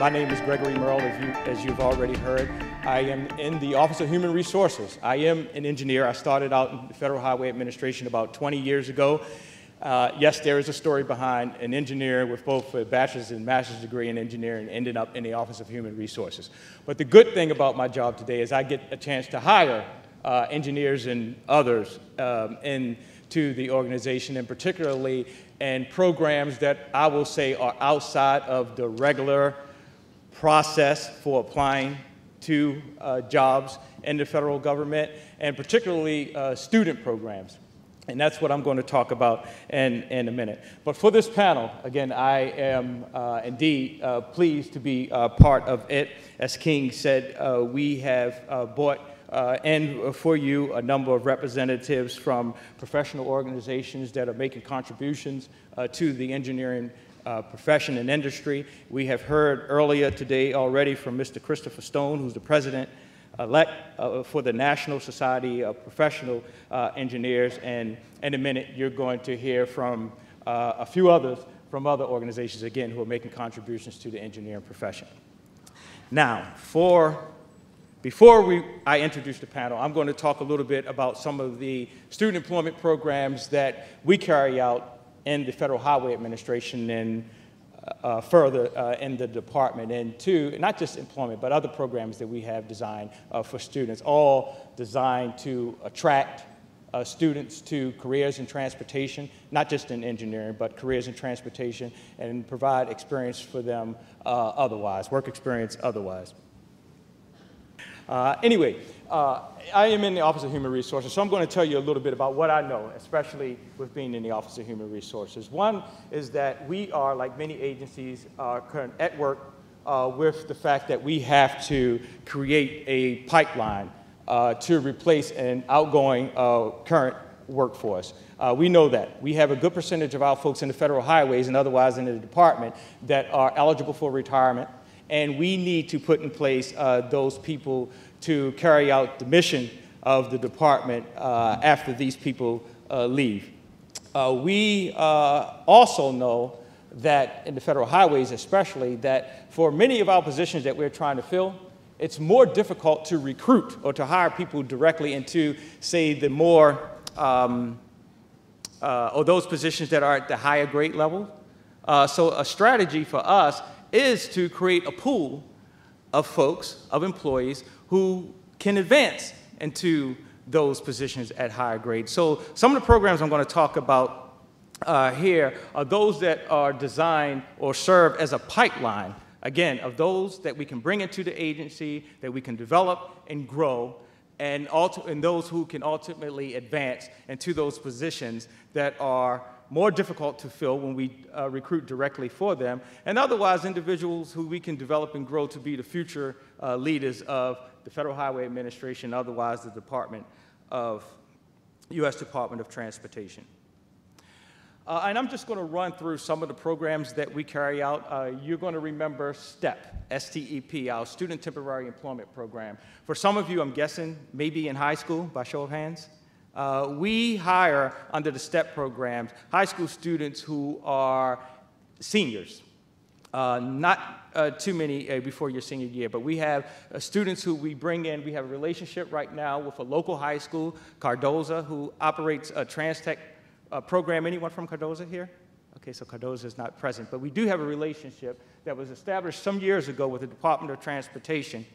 My name is Gregory Murrill, as you've already heard. I am in the Office of Human Resources. I am an engineer. I started out in the Federal Highway Administration about 20 years ago. Yes, there is a story behind an engineer with both a bachelor's and master's degree in engineering ending up in the Office of Human Resources. But the good thing about my job today is I get a chance to hire engineers and others into the organization, and particularly in programs that I will say are outside of the regular process for applying to jobs in the federal government, and particularly student programs. And that's what I'm going to talk about in a minute. But for this panel, again, I am indeed pleased to be part of it. As King said, we have brought in for you a number of representatives from professional organizations that are making contributions to the engineering profession and industry. We have heard earlier today already from Mr. Christopher Stone, who's the president-elect for the National Society of Professional Engineers, and in a minute you're going to hear from a few others from other organizations, again, who are making contributions to the engineering profession. Now, before I introduce the panel, I'm going to talk a little bit about some of the student employment programs that we carry out in the Federal Highway Administration and further in the department, and not just employment, but other programs that we have designed for students, all designed to attract students to careers in transportation, not just in engineering, but careers in transportation, and provide experience for them otherwise, work experience otherwise. Anyway, I am in the Office of Human Resources, so I'm going to tell you a little bit about what I know, especially with being in the Office of Human Resources. One is that we are, like many agencies, at work with the fact that we have to create a pipeline to replace an outgoing current workforce. We know that. We have a good percentage of our folks in the federal highways and otherwise in the department that are eligible for retirement, and we need to put in place those people to carry out the mission of the department after these people leave. We also know that in the federal highways especially, that for many of our positions that we're trying to fill, it's more difficult to recruit or to hire people directly into, say, the more, or those positions that are at the higher grade level. So a strategy for us is to create a pool of folks, of employees, who can advance into those positions at higher grades. So some of the programs I'm going to talk about here are those that are designed or serve as a pipeline, again, of those that we can bring into the agency, that we can develop and grow, and those who can ultimately advance into those positions that are more difficult to fill when we recruit directly for them, and otherwise individuals who we can develop and grow to be the future leaders of the Federal Highway Administration, otherwise the U.S. Department of Transportation. And I'm just going to run through some of the programs that we carry out. You're going to remember STEP, S-T-E-P, our Student Temporary Employment Program. For some of you, I'm guessing, maybe in high school, by show of hands. We hire, under the STEP programs, high school students who are seniors. Not too many before your senior year, but we have students who we bring in. We have a relationship right now with a local high school, Cardozo, who operates a Trans-Tech program. Anyone from Cardozo here? Okay, so Cardozo is not present, but we do have a relationship that was established some years ago with the Department of Transportation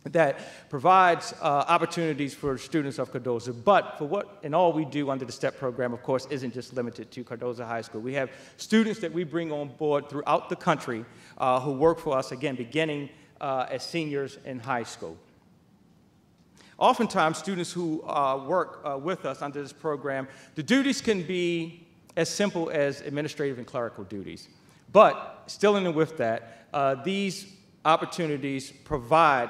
that provides opportunities for students of Cardozo. But for what and all we do under the STEP program, of course, isn't just limited to Cardozo High School. We have students that we bring on board throughout the country who work for us, again, beginning as seniors in high school. Oftentimes, students who work with us under this program, the duties can be as simple as administrative and clerical duties. But still in and with that, these opportunities provide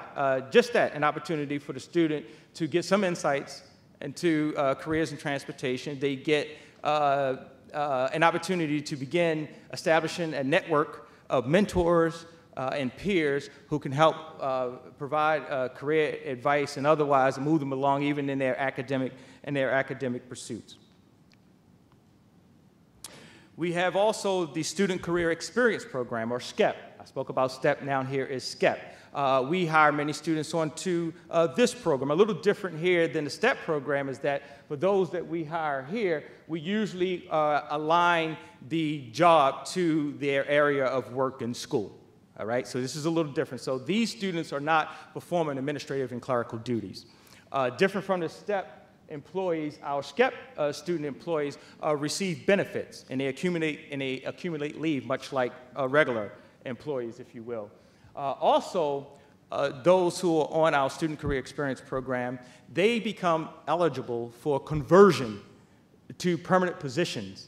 just that, an opportunity for the student to get some insights into careers in transportation. They get an opportunity to begin establishing a network of mentors and peers who can help provide career advice and otherwise move them along even in their academic pursuits. We have also the Student Career Experience Program, or SKEP. I spoke about STEP, now here is SKEP. We hire many students onto this program. A little different here than the STEP program is that for those that we hire here, we usually align the job to their area of work in school. All right, so this is a little different. So these students are not performing administrative and clerical duties. Different from the STEP employees, our SKEP student employees receive benefits, and they accumulate leave, much like regular employees, if you will. Also, those who are on our Student Career Experience program, they become eligible for conversion to permanent positions.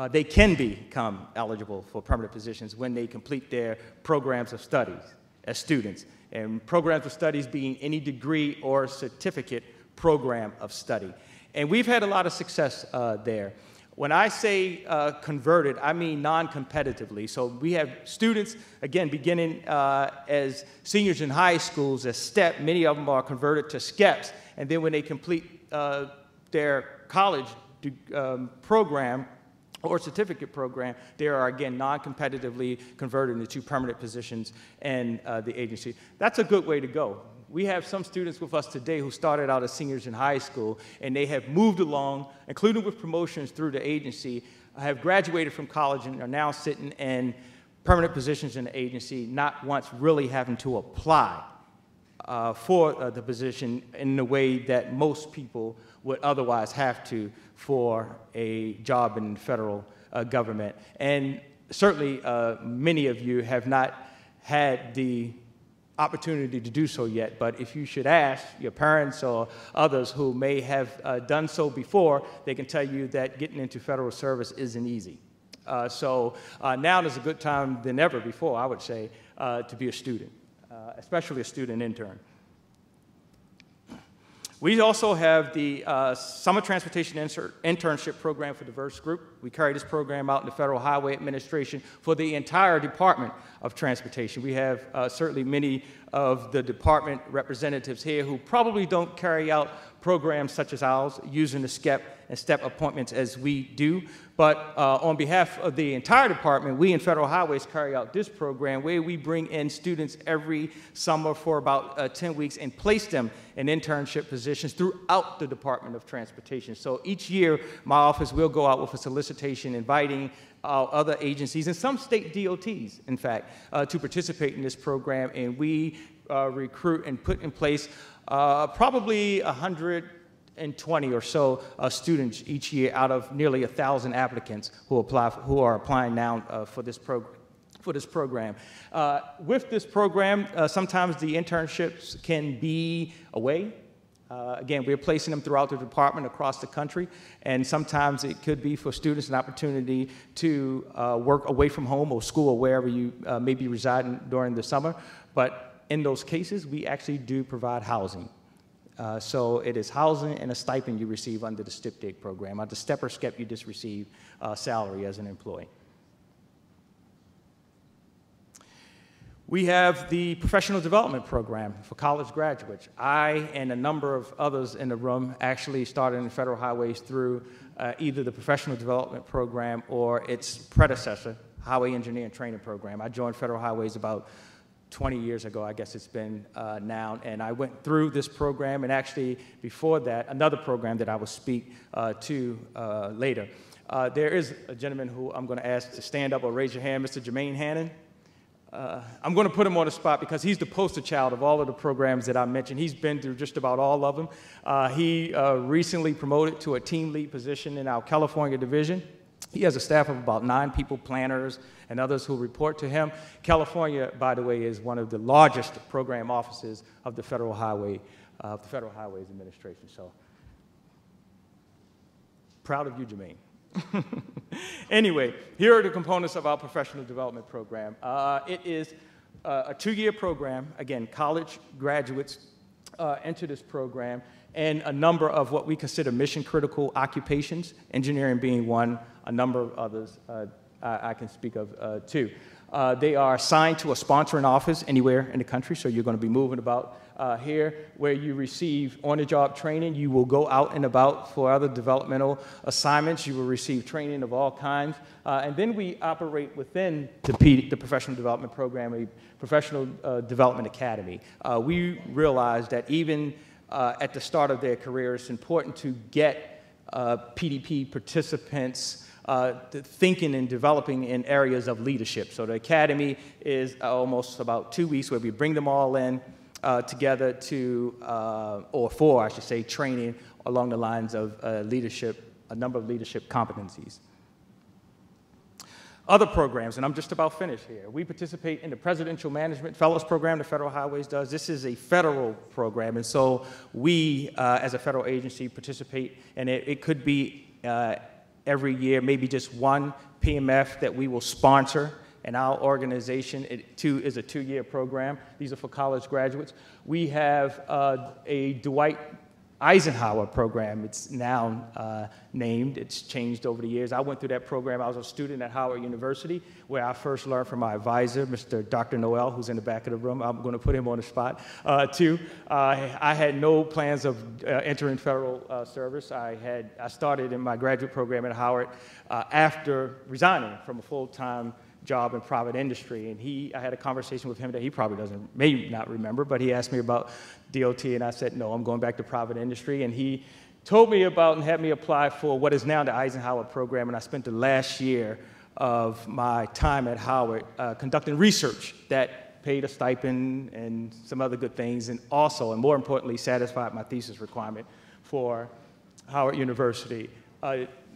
They can become eligible for permanent positions when they complete their programs of studies as students. And programs of studies being any degree or certificate program of study. And we've had a lot of success there. When I say converted, I mean non-competitively. So we have students, again, beginning as seniors in high schools as STEP. Many of them are converted to SKEPs. And then when they complete their college program or certificate program, they are, again, non-competitively converted into permanent positions in the agency. That's a good way to go. We have some students with us today who started out as seniors in high school, and they have moved along, including with promotions through the agency, have graduated from college and are now sitting in permanent positions in the agency, not once really having to apply for the position in the way that most people would otherwise have to for a job in the federal government. And certainly many of you have not had the opportunity to do so yet, but if you should ask your parents or others who may have done so before, they can tell you that getting into federal service isn't easy. So now is a good time than ever before, I would say, to be a student, especially a student intern. We also have the Summer Transportation Internship Program for Diverse Group. We carry this program out in the Federal Highway Administration for the entire Department of Transportation. We have certainly many of the department representatives here who probably don't carry out programs such as ours using the SKEP and STEP appointments as we do. But on behalf of the entire department, we in Federal Highways carry out this program where we bring in students every summer for about 10 weeks and place them in internship positions throughout the Department of Transportation. So each year, my office will go out with a solicitation inviting other agencies and some state DOTs, in fact, to participate in this program. And we recruit and put in place probably 120 or so students each year out of nearly 1,000 applicants who are applying now for this program. With this program, sometimes the internships can be away. Again, we're placing them throughout the department across the country, and sometimes it could be for students an opportunity to work away from home or school or wherever you may be residing during the summer. But in those cases, we actually do provide housing. So it is housing and a stipend you receive under the STIP program. Under STEP or SKEP, you just receive salary as an employee. We have the Professional Development Program for college graduates. I and a number of others in the room actually started in Federal Highways through either the Professional Development Program or its predecessor, Highway Engineering Training Program. I joined Federal Highways about 20 years ago, I guess it's been now, and I went through this program, and actually before that, another program that I will speak to later. There is a gentleman who I'm going to ask to stand up or raise your hand, Mr. Jermaine Hannon. I'm going to put him on the spot because he's the poster child of all of the programs that I mentioned. He's been through just about all of them. He recently promoted to a team lead position in our California division. He has a staff of about 9 people, planners, and others who report to him. California, by the way, is one of the largest program offices of the Federal Highways Administration. So, proud of you, Jermaine. Anyway, here are the components of our professional development program. It is a 2-year program. Again, college graduates enter this program, and a number of what we consider mission-critical occupations, engineering being one, a number of others I can speak of too. They are assigned to a sponsoring office anywhere in the country, so you're going to be moving about here, where you receive on-the-job training. You will go out and about for other developmental assignments. You will receive training of all kinds. And then we operate within the Professional Development Program, a Professional Development Academy. We realize that even at the start of their career, it's important to get PDP participants thinking and developing in areas of leadership. So the academy is almost about 2 weeks where we bring them all in together to, or for, I should say, training along the lines of leadership, a number of leadership competencies. Other programs, and I'm just about finished here. We participate in the Presidential Management Fellows Program the Federal Highways does. This is a federal program, and so we, as a federal agency, participate, and it could be every year, maybe just one PMF that we will sponsor. And our organization is a 2-year program. These are for college graduates. We have a Dwight Eisenhower program. It's now named. It's changed over the years. I went through that program. I was a student at Howard University, where I first learned from my advisor, Dr. Noel, who's in the back of the room. I'm going to put him on the spot, too. I had no plans of entering federal service. I started in my graduate program at Howard after resigning from a full-time job in private industry, and I had a conversation with him that he probably may not remember, but he asked me about DOT, and I said, no, I'm going back to private industry, and he told me about and had me apply for what is now the Eisenhower program, and I spent the last year of my time at Howard conducting research that paid a stipend and some other good things, and also, and more importantly, satisfied my thesis requirement for Howard University.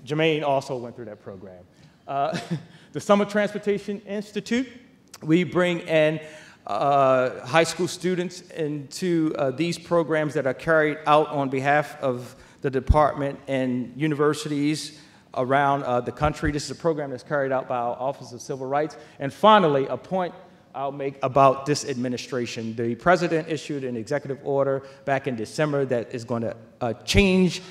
Jermaine also went through that program. The Summer Transportation Institute, we bring in high school students into these programs that are carried out on behalf of the department and universities around the country. This is a program that's carried out by our Office of Civil Rights. And finally, a point I'll make about this administration. The president issued an executive order back in December that is going to change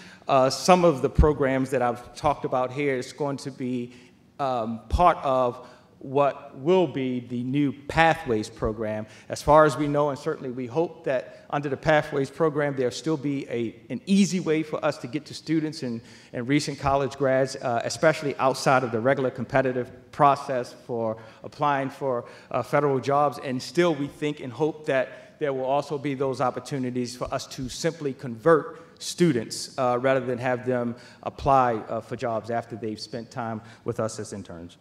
some of the programs that I've talked about here. It's going to be part of what will be the new Pathways program. As far as we know, and certainly we hope that under the Pathways program, there'll still be an easy way for us to get to students and recent college grads, especially outside of the regular competitive process for applying for federal jobs. And still we think and hope that there will also be those opportunities for us to simply convert students rather than have them apply for jobs after they've spent time with us as interns.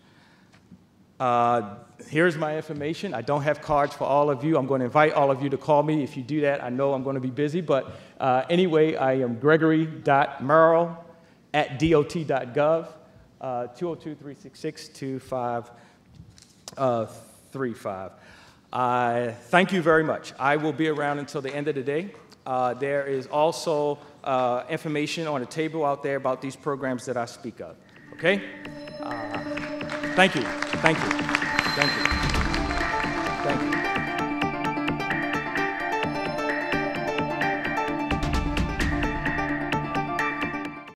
Here's my information. I don't have cards for all of you. I'm going to invite all of you to call me. If you do that, I know I'm going to be busy. But anyway, I am gregory.murrill@dot.gov, 202-366-2535. Thank you very much. I will be around until the end of the day. There is also information on the table out there about these programs that I speak of. Okay? Thank you. Thank you. Thank you.